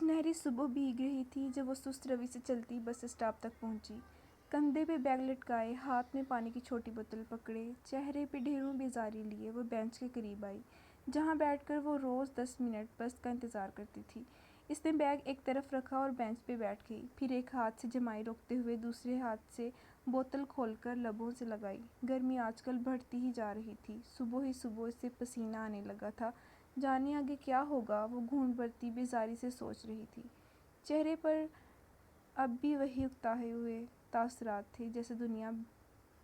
سنہری صبح بھیگ رہی تھی جب وہ سست روی سے چلتی بس اسٹاپ تک پہنچی۔ کندھے پہ بیگ لٹکائے، ہاتھ میں پانی کی چھوٹی بوتل پکڑے، چہرے پہ ڈھیروں بیزاری لیے وہ بینچ کے قریب آئی جہاں بیٹھ کر وہ روز 10 منٹ بس کا انتظار کرتی تھی۔ اس نے بیگ ایک طرف رکھا اور بینچ پہ بیٹھ گئی، پھر ایک ہاتھ سے جمائی روکتے ہوئے دوسرے ہاتھ سے بوتل کھول کر لبوں سے لگائی۔ گرمی آج کل بڑھتی ہی جا رہی تھی، صبح ہی صبح اسے پسینہ آنے لگا تھا۔ جانے آگے کیا ہوگا، وہ گھونٹ بھرتی بیزاری سے سوچ رہی تھی۔ چہرے پر اب بھی وہی اکتائے ہوئے تاثرات تھے جیسے دنیا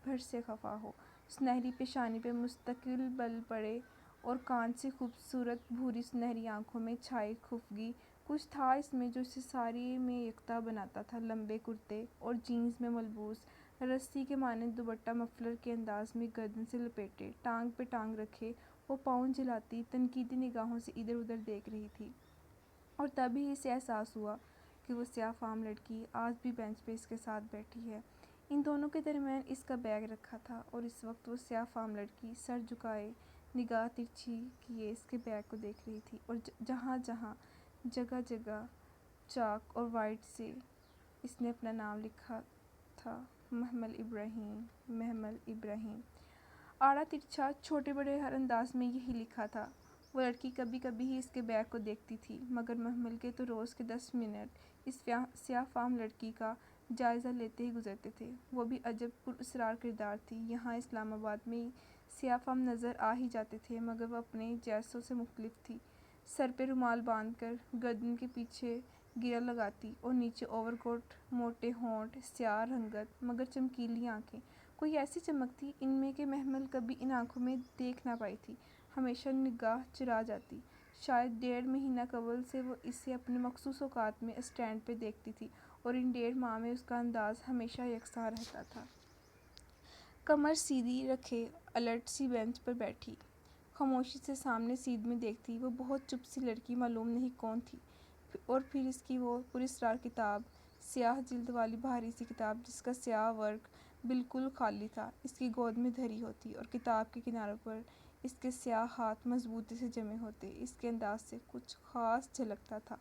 بھر سے خفا ہو۔ سنہری پیشانی پہ مستقل بل پڑے اور کانچ سی خوبصورت بھوری سنہری آنکھوں میں چھائی خفگی۔ کچھ تھا اس میں جو اسے ساری میں یکتا بناتا تھا۔ لمبے کرتے اور جینز میں ملبوس، رسی کے مانند دوپٹہ مفلر کے انداز میں گردن سے لپیٹے، ٹانگ پہ ٹانگ رکھے وہ پاؤں جھلاتی تنقیدی نگاہوں سے ادھر ادھر دیکھ رہی تھی، اور تبھی اسے احساس ہوا کہ وہ سیاہ فام لڑکی آج بھی بینچ پہ اس کے ساتھ بیٹھی ہے۔ ان دونوں کے درمیان اس کا بیگ رکھا تھا اور اس وقت وہ سیاہ فام لڑکی سر جھکائے، نگاہ ترچھی کیے اس کے بیگ کو دیکھ رہی تھی، اور جگہ جگہ چاک اور وائٹ سے اس نے اپنا نام لکھا تھا، محمل ابراہیم، محمل ابراہیم۔ آڑا ترچھا، چھوٹے بڑے ہر انداز میں یہی لکھا تھا۔ وہ لڑکی کبھی کبھی ہی اس کے بیگ کو دیکھتی تھی، مگر محمل کے تو روز کے 10 منٹ اس سیاہ فام لڑکی کا جائزہ لیتے ہی گزرتے تھے۔ وہ بھی عجب پراسرار کردار تھی۔ یہاں اسلام آباد میں سیاہ فام نظر آ ہی جاتے تھے، مگر وہ اپنے جیسوں سے مختلف تھی۔ سر پہ رومال باندھ کر گردن کے پیچھے گرہ لگاتی اور نیچے اوور کوٹ، موٹے ہونٹ، سیاہ رنگت مگر چمکیلی آنکھیں، کوئی ایسی چمک تھی ان میں کہ محمل کبھی ان آنکھوں میں دیکھ نہ پائی تھی۔ ہمیشہ نگاہ چرا جاتی۔ شاید 1.5 مہینہ قبل سے وہ اسے اپنے مخصوص اوقات میں اسٹینڈ پہ دیکھتی تھی، اور ان 1.5 ماہ میں اس کا انداز ہمیشہ یکساں رہتا تھا۔ کمر سیدھی رکھے الٹ سی بینچ پر بیٹھی، خاموشی سے سامنے سیدھ میں دیکھتی۔ وہ بہت چپ سی لڑکی معلوم نہیں کون تھی، اور پھر اس کی وہ پراسرار کتاب، سیاہ جلد والی بھاری سی کتاب جس کا سیاہ ورق بالکل خالی تھا، اس کی گود میں دھری ہوتی، اور کتاب کے کناروں پر اس کے سیاہ ہاتھ مضبوطی سے جمے ہوتے۔ اس کے انداز سے کچھ خاص جھلکتا تھا،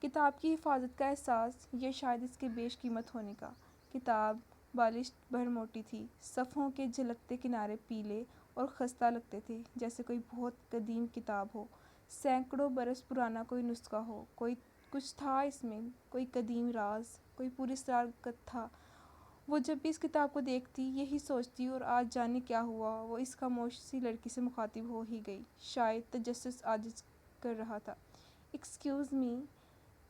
کتاب کی حفاظت کا احساس، یا شاید اس کے بیش قیمت ہونے کا۔ کتاب بالشت بھر موٹی تھی، صفحوں کے جھلکتے کنارے پیلے اور خستہ لگتے تھے، جیسے کوئی بہت قدیم کتاب ہو، سینکڑوں برس پرانا کوئی نسخہ ہو۔ کچھ تھا اس میں، کوئی قدیم راز، کوئی پراسرار کتھا۔ وہ جب بھی اس کتاب کو دیکھتی یہی سوچتی، اور آج جانے کیا ہوا، وہ اس خاموش سی لڑکی سے مخاطب ہو ہی گئی۔ شاید تجسس عاجز کر رہا تھا۔ ایکسکیوز می،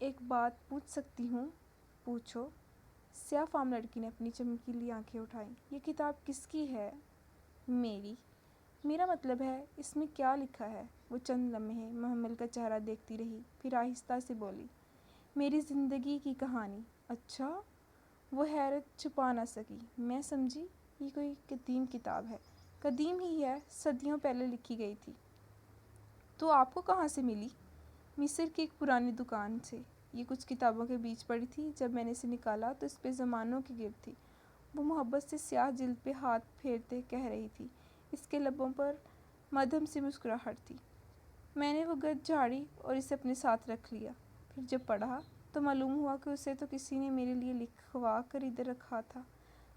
ایک بات پوچھ سکتی ہوں؟ پوچھو۔ سیاہ فام لڑکی نے اپنی چمکیلی آنکھیں اٹھائیں۔ یہ کتاب کس کی ہے؟ میری۔ میرا مطلب ہے اس میں کیا لکھا ہے؟ وہ چند لمحے محمل کا چہرہ دیکھتی رہی، پھر آہستہ سے بولی، میری زندگی کی کہانی۔ اچھا؟ وہ حیرت چھپا نہ سکی۔ میں سمجھی یہ کوئی قدیم کتاب ہے۔ قدیم ہی ہے، صدیوں پہلے لکھی گئی تھی۔ تو آپ کو کہاں سے ملی؟ مصر کی ایک پرانی دکان سے۔ یہ کچھ کتابوں کے بیچ پڑی تھی، جب میں نے اسے نکالا تو اس پہ زمانوں کی گرد تھی۔ وہ محبت سے سیاہ جلد پہ ہاتھ پھیرتے کہہ رہی تھی۔ اس کے لبوں پر مدھم سی مسکراہٹ تھی۔ میں نے وہ گرد جھاڑی اور اسے اپنے ساتھ رکھ لیا۔ پھر جب پڑھا تو معلوم ہوا کہ اسے تو کسی نے میرے لیے لکھوا کر ادھر رکھا تھا۔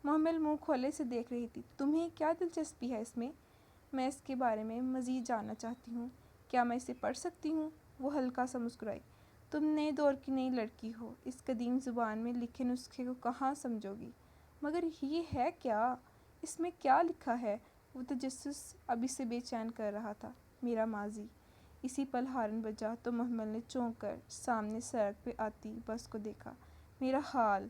محمل منہ کھولے سے دیکھ رہی تھی۔ تمہیں کیا دلچسپی ہے اس میں؟ میں اس کے بارے میں مزید جاننا چاہتی ہوں۔ کیا میں اسے پڑھ سکتی ہوں؟ وہ ہلکا سا مسکرائی۔ تم نئے دور کی نئی لڑکی ہو، اس قدیم زبان میں لکھے نسخے کو کہاں سمجھو گی؟ مگر یہ ہے کیا؟ اس میں کیا لکھا ہے؟ وہ تجسس اب اسے بے چین کر رہا تھا۔ میرا ماضی۔ اسی پل ہارن بجا تو محمل نے چونک کر سامنے سڑک پہ آتی بس کو دیکھا۔ میرا حال،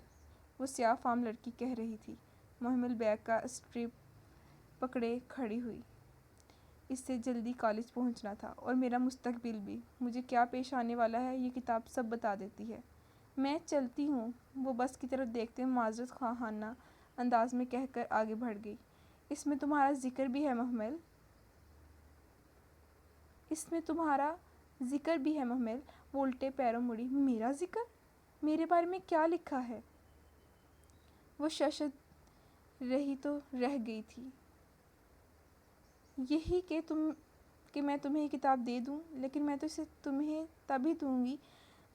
وہ سیاہ فام لڑکی کہہ رہی تھی۔ محمل بیگ کا اسٹرپ پکڑے کھڑی ہوئی۔ اس سے جلدی کالج پہنچنا تھا، اور میرا مستقبل بھی۔ مجھے کیا پیش آنے والا ہے یہ کتاب سب بتا دیتی ہے۔ میں چلتی ہوں، وہ بس کی طرف دیکھتے معذرت خواہانہ انداز میں کہہ کر آگے بڑھ گئی۔ اس میں تمہارا ذکر بھی ہے محمل؟ اس میں تمہارا ذکر بھی ہے محمل؟ وہ الٹے پیروں مڑی۔ میرا ذکر؟ میرے بارے میں کیا لکھا ہے؟ وہ ششدر رہی تو رہ گئی تھی۔ یہی کہ میں تمہیں یہ کتاب دے دوں، لیکن میں تو اسے تمہیں تبھی دوں گی